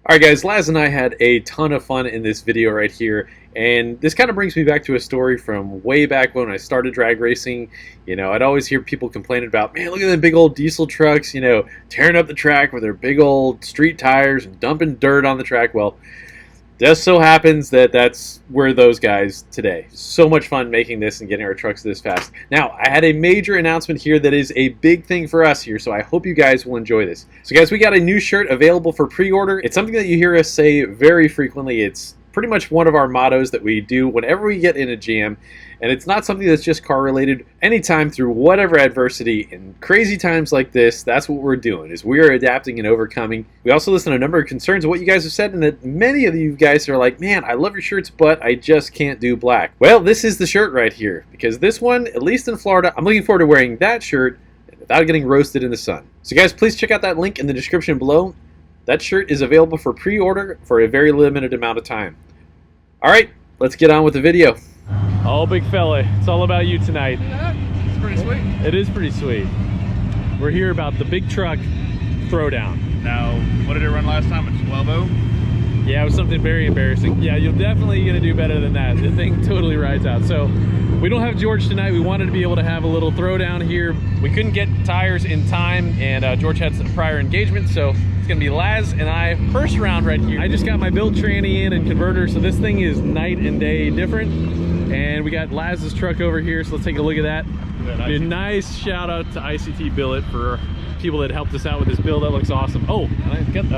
Alright guys, Laz and I had a ton of fun in this video right here, and this kind of brings me back to a story from way back when I started drag racing. You know, I'd always hear people complaining about, man, look at the big old diesel trucks, you know, tearing up the track with their big old street tires and dumping dirt on the track. Well, just so happens that that's where those guys today. So much fun making this and getting our trucks this fast. Now, I had a major announcement here that is a big thing for us here, so I hope you guys will enjoy this. So guys, we got a new shirt available for pre-order. It's something that you hear us say very frequently. It's pretty much one of our mottos that we do whenever we get in a jam, and it's not something that's just car related. Anytime through whatever adversity in crazy times like this, that's what we're doing, is we are adapting and overcoming. We also listen to a number of concerns of what you guys have said, and that many of you guys are like, man, I love your shirts, but I just can't do black. Well, this is the shirt right here, because this one, at least in Florida, I'm looking forward to wearing that shirt without getting roasted in the sun. So guys, please check out that link in the description below. That shirt is available for pre-order for a very limited amount of time. Alright, let's get on with the video. Oh, big fella, it's all about you tonight. It's pretty sweet. It is pretty sweet. We're here about the big truck throwdown. Now, what did it run last time? It's 12.0? Yeah, it was something very embarrassing. Yeah, you're definitely gonna do better than that. The thing totally rides out. So, we don't have George tonight. We wanted to be able to have a little throwdown here. We couldn't get tires in time, and George had some prior engagement, so it's gonna be Laz and I first round right here. I just got my built tranny in and converter, so this thing is night and day different. And we got Laz's truck over here, so let's take a look at that. A nice shout out to ICT Billet for people that helped us out with this build. That looks awesome. Oh, and I got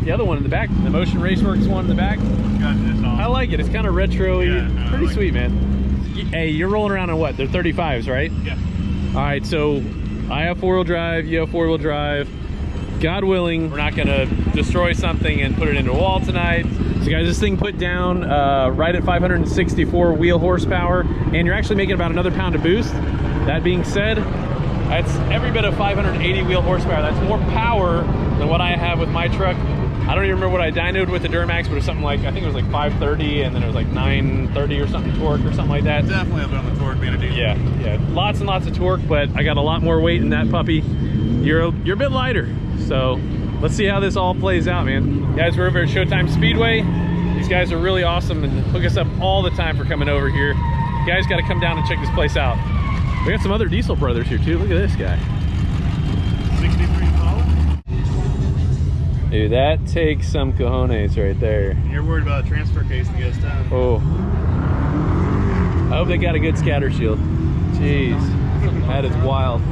the other one in the back, the Motion Raceworks one in the back. Awesome. I like it. It's kind of retro-y. Yeah, pretty like sweet, man. Hey, you're rolling around on what? They're 35s, right? Yeah. All right, so I have four-wheel drive, you have four-wheel drive. God willing, we're not gonna destroy something and put it into a wall tonight. So guys, this thing put down right at 564 wheel horsepower, and you're actually making about another pound of boost. That being said, that's every bit of 580 wheel horsepower. That's more power than what I have with my truck. I don't even remember what I dynoed with the Duramax, but it was something like, I think it was like 530, and then it was like 930 or something torque or something like that. Definitely a bit on the torque being a diesel. Yeah, lots and lots of torque, but I got a lot more weight in that puppy. You're a bit lighter. So let's see how this all plays out, man. Guys, we're over at Showtime Speedway. These guys are really awesome and hook us up all the time for coming over here. You guys got to come down and check this place out. We got some other diesel brothers here too. Look at this guy. 63 solid? Dude, that takes some cojones right there. You're worried about a transfer case to get us down. Oh. I hope they got a good scatter shield. Jeez, that is wild.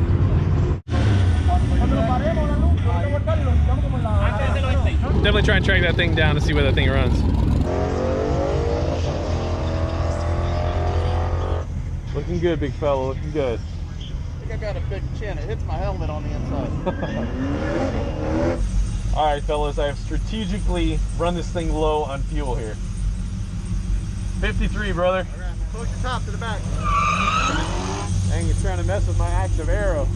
Definitely try and track that thing down to see where that thing runs. Looking good, big fella, looking good. I think I got a big chin. It hits my helmet on the inside. All right, fellas, I have strategically run this thing low on fuel here. 53, brother. All right, push your top to the back. Dang, you're trying to mess with my active arrow.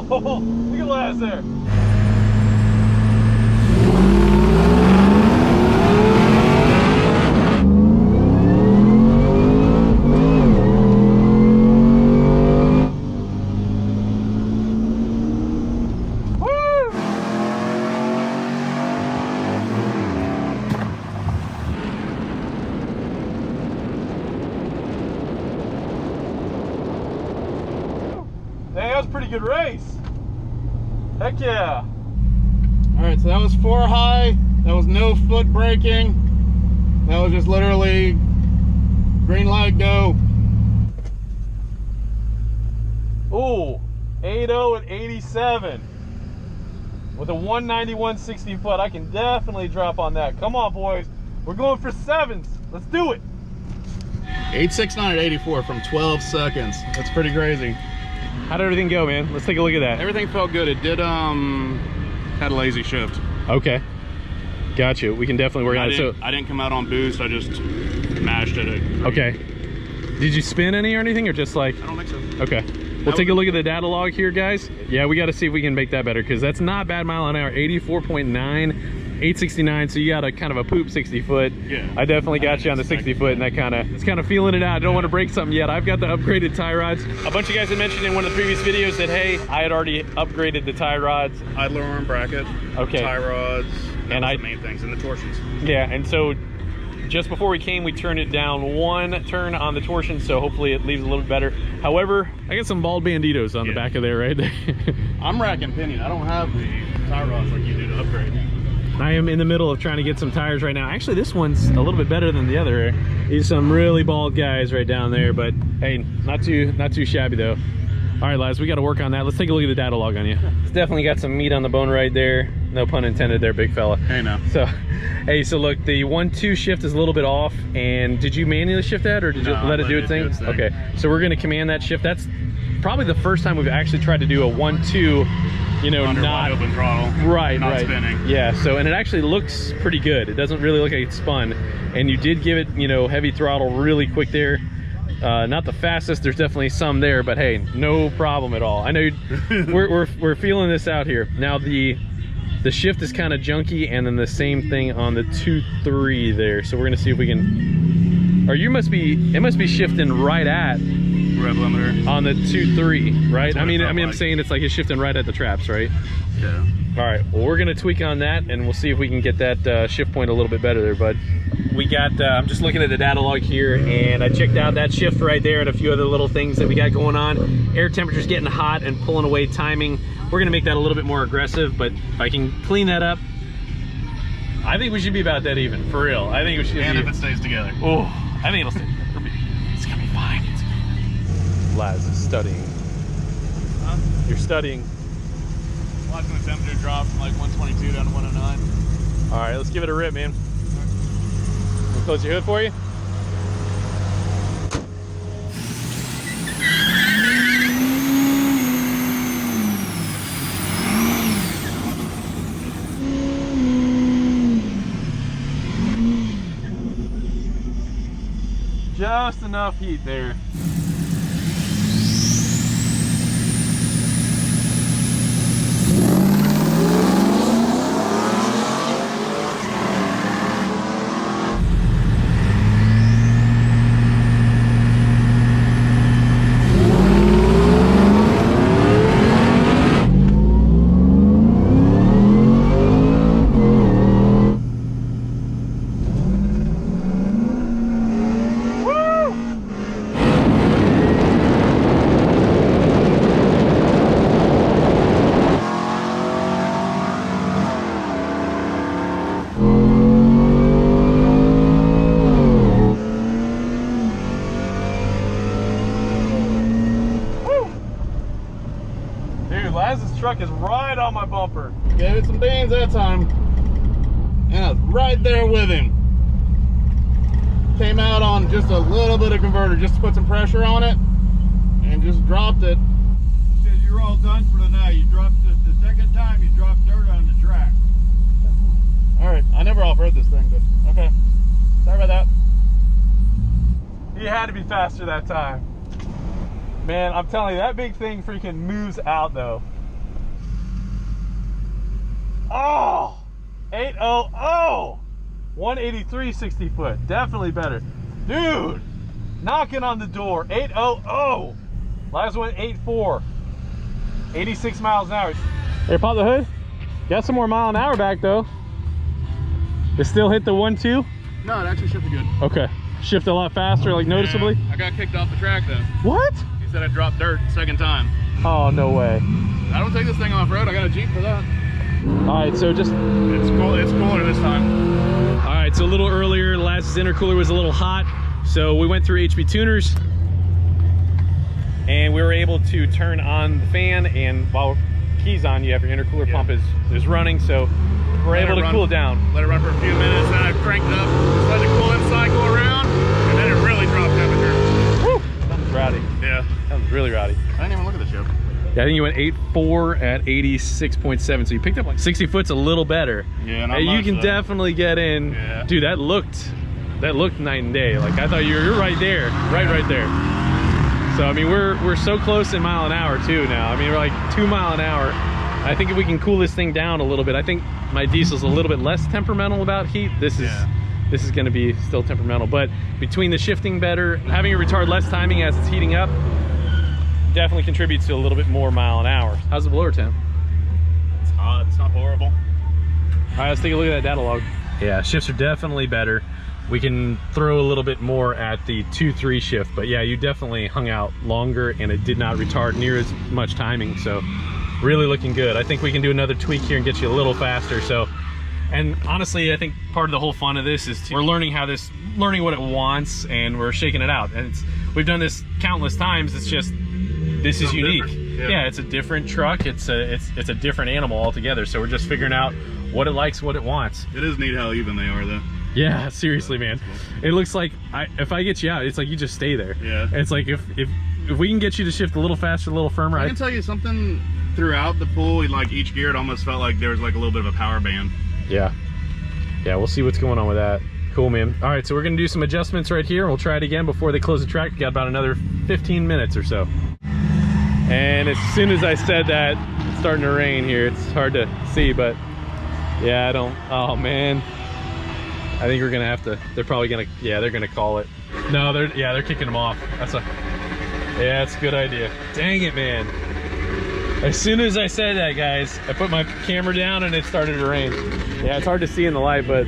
Whoa, look at Laz there. Hey, that was a pretty good race. Heck yeah. All right, so that was 4 high. That was no foot braking. That was just literally green light, go. Ooh, 80 and 87. with a 191 60 foot. I can definitely drop on that. Come on, boys. We're going for 7s. Let's do it. 869 at 84 from 12 seconds. That's pretty crazy. How did everything go, man? Let's take a look at that. Everything felt good. It did had a lazy shift. Okay. Gotcha. We can definitely work on it. So I didn't come out on boost. I just mashed it. Okay. Did you spin any or anything, or just like? I don't think so. Okay. We'll take a look at the data log here, guys. Yeah, we got to see if we can make that better, because that's not bad mile an hour. 84.9, 869. So you got a kind of a poop 60 foot. Yeah. I definitely got you on the 60 foot, and that it's kind of feeling it out. I don't want to break something yet. I've got the upgraded tie rods. A bunch of guys had mentioned in one of the previous videos that, hey, I had already upgraded the tie rods. Idler arm bracket. Okay. Tie rods. And the main things, and the torsions. Yeah, and so just before we came, we turned it down 1 turn on the torsion, so hopefully it leaves a little bit better. However, I got some bald banditos on the back of there right there. I'm racking pinion. I don't have the tie rods like you do to upgrade. I am in the middle of trying to get some tires right now. Actually, this one's a little bit better than the other. These some really bald guys right down there, but hey, not too shabby though. All right, lads, we got to work on that. Let's take a look at the data log on you. It's definitely got some meat on the bone right there. No pun intended there, big fella. Hey, no. So, hey, so look, the 1-2 shift is a little bit off. And did you manually shift that, or did you let it do its thing? Okay, so we're going to command that shift. That's probably the first time we've actually tried to do a 1-2, you know, under not wide open throttle. Right, not right. spinning. Yeah, so, and it actually looks pretty good. It doesn't really look like it's spun. And you did give it, you know, heavy throttle really quick there. Not the fastest, there's definitely some there, but hey, no problem at all. I know we're feeling this out here. Now the shift is kind of junky, and then the same thing on the 2-3 there. So we're gonna see if we can, or it must be shifting right at rev limiter on the 2-3, right? I mean I'm saying it's like it's shifting right at the traps, right? Yeah. All right, well, we're gonna tweak on that, and we'll see if we can get that shift point a little bit better there, bud. We got, I'm just looking at the data log here, and I checked out that shift right there and a few other little things that we got going on. Air temperature's getting hot and pulling away timing. We're gonna make that a little bit more aggressive, but if I can clean that up, I think we should be about that even, for real. I think we should And if it stays together. Oh, I think it'll stay. It's gonna be fine. Laz is studying. Huh? You're studying. Watching the temperature drop from like 122 down to 109. All right, let's give it a rip, man. Let me close your hood for you. Just enough heat there. Laz's truck is right on my bumper. Gave it some beans that time. And I was right there with him. Came out on just a little bit of converter just to put some pressure on it, and just dropped it. Says you're all done for the night. You dropped the second time you dropped dirt on the track. All right, I never off-road this thing, but okay. Sorry about that. He had to be faster that time. Man, I'm telling you, that big thing freaking moves out though. Oh, 800, 183 60 foot, definitely better. Dude, knocking on the door, 800. Last one, 84, 86 miles an hour. Here, pop the hood. Got some more mile an hour back though. It still hit the 1-2? No, it actually shifted good. Okay, shift a lot faster, like noticeably? Yeah, I got kicked off the track though. What? He said I dropped dirt second time. Oh, no way. I don't take this thing off-road, I got a Jeep for that. All right, so just... It's cool. It's cooler this time. All right, so a little earlier, Laz's intercooler was a little hot, so we went through HB tuners, and we were able to turn on the fan, and while keys on, you have your intercooler pump is running, so we're able to cool it down. Let it run for a few minutes, then I cranked it up, just let the coolant cycle around, and then it really dropped temperature. Woo! That was rowdy. Yeah. That was really rowdy. I didn't even look at the chip. Yeah, I think you went 8.4 at 86.7, so you picked up like 60 foot's a little better. Yeah, not hey, much, you can though. definitely get in. Yeah. Dude, that looked night and day. Like I thought you're right there, right there. So I mean, we're so close in mile an hour too now. I mean, we're like 2 mile an hour. I think if we can cool this thing down a little bit, I think my diesel's a little bit less temperamental about heat. This is going to be still temperamental, but between the shifting better, having it retard less timing as it's heating up, definitely contributes to a little bit more mile an hour. How's the blower temp? It's hot, it's not horrible. All right, let's take a look at that data log. Yeah, shifts are definitely better. We can throw a little bit more at the 2-3 shift, but yeah, you definitely hung out longer and it did not retard near as much timing, so really looking good. I think we can do another tweak here and get you a little faster. So, and honestly, I think part of the whole fun of this is we're learning what it wants, and we're shaking it out. And we've done this countless times. It's just, this is unique. Yeah, it's a different truck. It's a different animal altogether. So we're just figuring out what it likes, what it wants. It is neat how even they are, though. Yeah, seriously, man. It looks like if I get you out, it's like you just stay there. Yeah. It's like if we can get you to shift a little faster, a little firmer. I can tell you something. Throughout the pool, like each gear, it almost felt like there was like a little bit of a power band. Yeah, we'll see what's going on with that. Cool, man. All right, so we're gonna do some adjustments right here. We'll try it again before they close the track. We got about another 15 minutes or so. And as soon as I said that, it's starting to rain here. It's hard to see, but yeah, oh man. I think we're gonna have to, they're probably gonna, yeah, they're gonna call it. No, they're kicking them off. Yeah, it's a good idea. Dang it, man. As soon as I said that, guys, I put my camera down and it started to rain. Yeah, it's hard to see in the light, but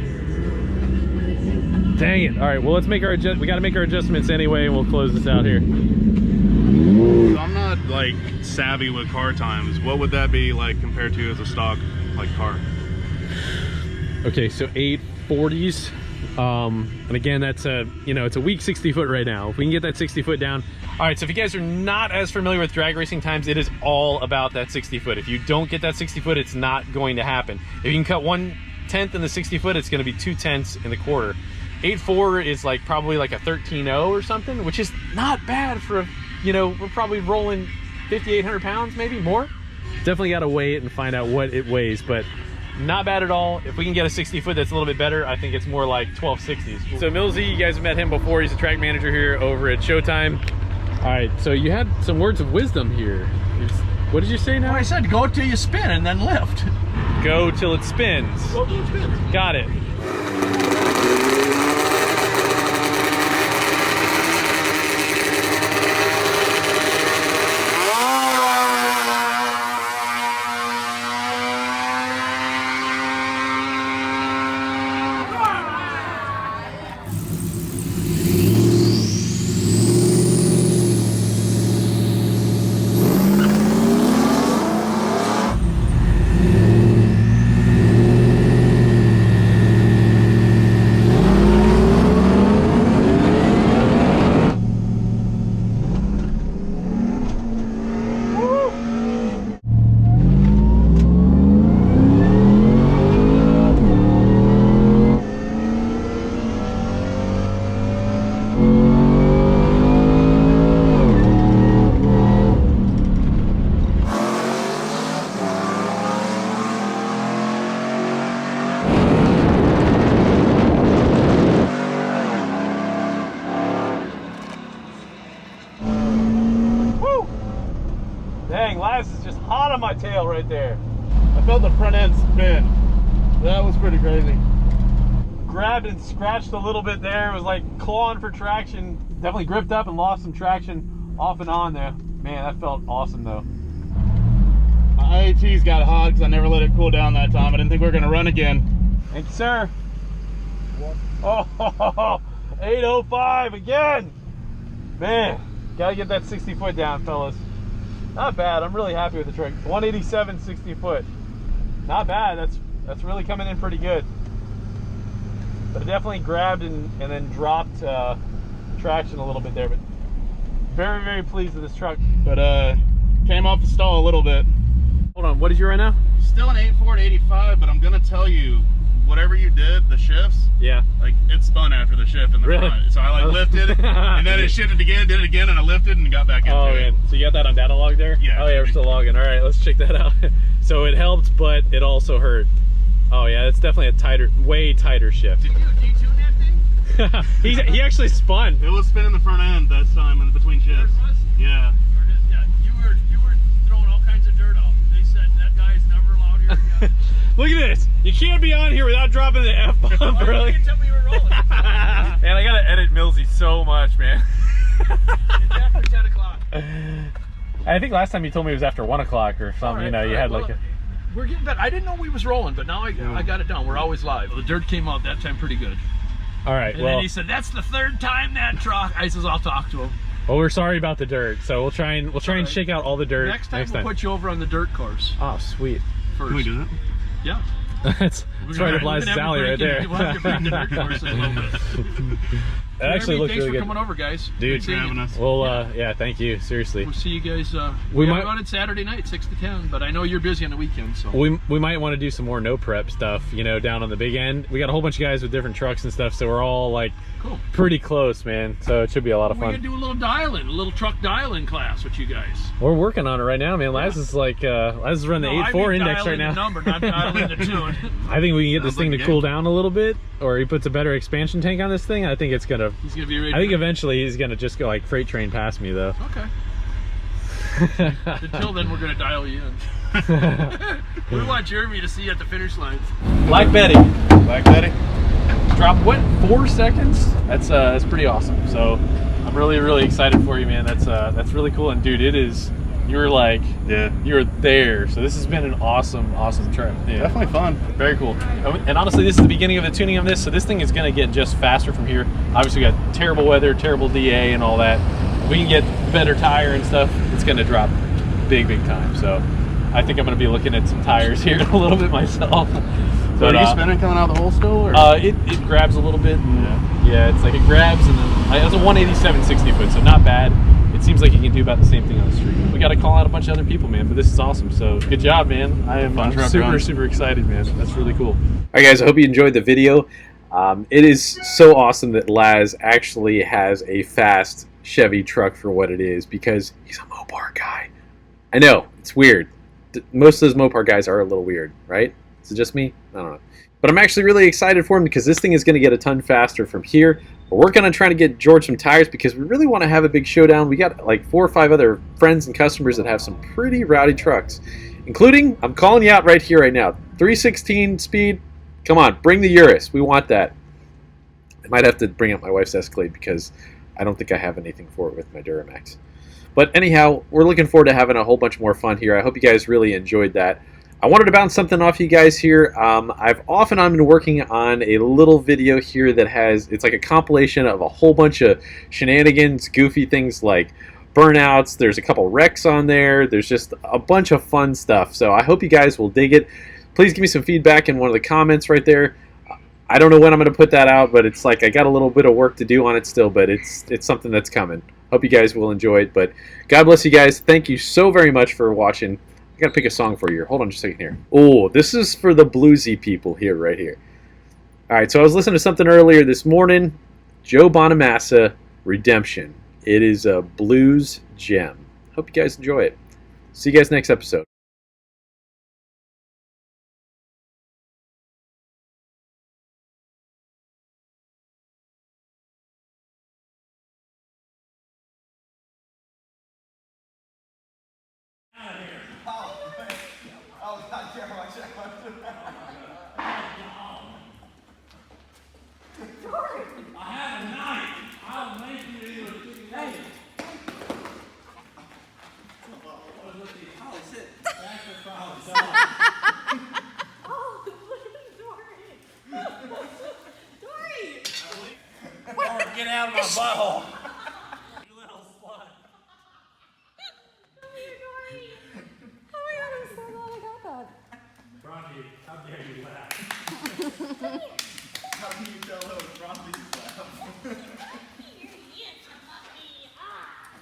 dang it. All right, well, let's make our we got to make our adjustments anyway, and we'll close this out here. So I'm not like savvy with car times. What would that be like compared to as a stock like car? Okay, so 840s. And again, that's it's a weak 60 foot right now. If we can get that 60 foot down. All right, so if you guys are not as familiar with drag racing times, it is all about that 60 foot. If you don't get that 60 foot, it's not going to happen. If you can cut 1/10 in the 60 foot, it's going to be 2/10 in the quarter. 8.4 is like probably like a 13.0 or something, which is not bad for we're probably rolling 5,800 pounds, maybe more. Definitely got to weigh it and find out what it weighs, but not bad at all. If we can get a 60 foot that's a little bit better, I think it's more like 1260s. So Millsy, you guys have met him before. He's a track manager here over at Showtime. All right, so you had some words of wisdom here. What did you say now? Well, I said go till you spin and then lift. Go till it spins. Go till it spins. Got it. Dang, LAZ is just hot on my tail right there. I felt the front end spin. That was pretty crazy. Grabbed and scratched a little bit there. It was like clawing for traction. Definitely gripped up and lost some traction off and on there. Man, that felt awesome though. My IAT's got hot because I never let it cool down that time. I didn't think we were going to run again. Thank you, sir. Oh, 805 again. Man, gotta get that 60 foot down, fellas. Not bad. I'm really happy with the trick. 187 60 foot. Not bad. That's really coming in pretty good. But it definitely grabbed and then dropped traction a little bit there. But very, very pleased with this truck. But came off the stall a little bit. Hold on. What is your right now? Still an 8.4 to 85, but I'm gonna tell you, whatever you did, the shifts, Yeah. like it spun after the shift in the Really? front. So I like lifted it, and then it shifted again, did it again, and I lifted and got back into Oh it. man, so you got that on data log there? Yeah. Oh yeah, we're still logging. All right, let's check that out. So it helped, but it also hurt. Oh yeah, it's definitely a tighter, way tighter shift. Did you detune that thing? he actually spun. It was spinning the front end this time in between shifts. Yours was? Yeah. Yeah, you were throwing all kinds of dirt out. They said that guy's never allowed here again. Look at this. You can't be on here without dropping the F-bomb, Why bro. you didn't tell me you were rolling? Man, I gotta edit Millsy so much, man. It's after 10 o'clock. I think last time you told me it was after 1 o'clock or something. You know, you had like a... We're getting better. I didn't know we was rolling, but now I got it down. We're always live. The dirt came out that time pretty good. All right, And well, then he said, "That's the third time that truck." I says, "I'll talk to him." well, we're sorry about the dirt, so we'll try and right. shake out all the dirt Next time we'll put you over on the dirt course Oh, sweet. first. Can we do that? Yeah. That's right up Liza's alley right there. We'll have to break the dirt course in a little bit. That actually looked Thanks really for good. coming over, guys. Dude, Good seeing having you. us. well, yeah, thank you, seriously. We'll see you guys. We We might- might run it Saturday night, 6 to 10. But I know you're busy on the weekend, so. We might want to do some more no prep stuff, you know, down on the big end. We got a whole bunch of guys with different trucks and stuff, so we're all like Cool. pretty close, man. So it should be a lot of We're gonna fun. do a little dial-in, a little truck dial-in class with you guys. We're working on it right now, man. Laz is like, Laz is running the 8.4 index right now. Number, not dial-in the tune. I think we can get this Sounds thing like to a cool game. down a little bit, or he puts a better expansion tank on this thing. I think it's gonna. He's gonna be ready. I think eventually he's gonna just go like freight train past me, though. Okay. Until then, we're gonna dial you in. We want Jeremy to see you at the finish line. Black Betty. Black Betty? Dropped what? 4 seconds? That's pretty awesome. So I'm really excited for you, man. That's really cool. And dude, it is. You're like, Yeah. you're there. So this has been an awesome trip. Yeah. Definitely fun. Very cool. And honestly, this is the beginning of the tuning of this, so this thing is going to get just faster from here. Obviously, we got terrible weather, terrible DA, and all that. If we can get better tire and stuff, it's going to drop big time. So I think I'm going to be looking at some tires here in a little bit myself. So But, are you spinning coming out of the hole still? Or? it grabs a little bit. And, yeah, it's like it grabs, and then it's a 187 60 foot, so not bad. It seems like you can do about the same thing on the street. We got to call out a bunch of other people, man, but this is awesome. So good job, man. I'm super excited, man. That's really cool. All right, guys, I hope you enjoyed the video. It is so awesome that Laz actually has a fast Chevy truck for what it is, because he's a Mopar guy. I know, it's weird. Most of those Mopar guys are a little weird, right? Is it just me? I don't know. But I'm actually really excited for him because this thing is going to get a ton faster from here. We're working on trying to get George some tires because we really want to have a big showdown. We got like 4 or 5 other friends and customers that have some pretty rowdy trucks, including, I'm calling you out right here, right now, 316 speed. Come on, bring the Urus. We want that. I might have to bring up my wife's Escalade because I don't think I have anything for it with my Duramax. But anyhow, we're looking forward to having a whole bunch more fun here. I hope you guys really enjoyed that. I wanted to bounce something off you guys here. I've off and on been working on a little video here that it's like a compilation of a whole bunch of shenanigans, goofy things like burnouts. There's a couple wrecks on there. There's just a bunch of fun stuff. So I hope you guys will dig it. Please give me some feedback in one of the comments right there. I don't know when I'm going to put that out, but it's like I got a little bit of work to do on it still, but it's something that's coming. Hope you guys will enjoy it. But God bless you guys. Thank you so very much for watching. I gotta pick a song for you. Hold on just a second here. Oh, this is for the bluesy people here, right here. All right, so I was listening to something earlier this morning. Joe Bonamassa, Redemption. It is a blues gem. Hope you guys enjoy it. See you guys next episode. Get out of my butthole.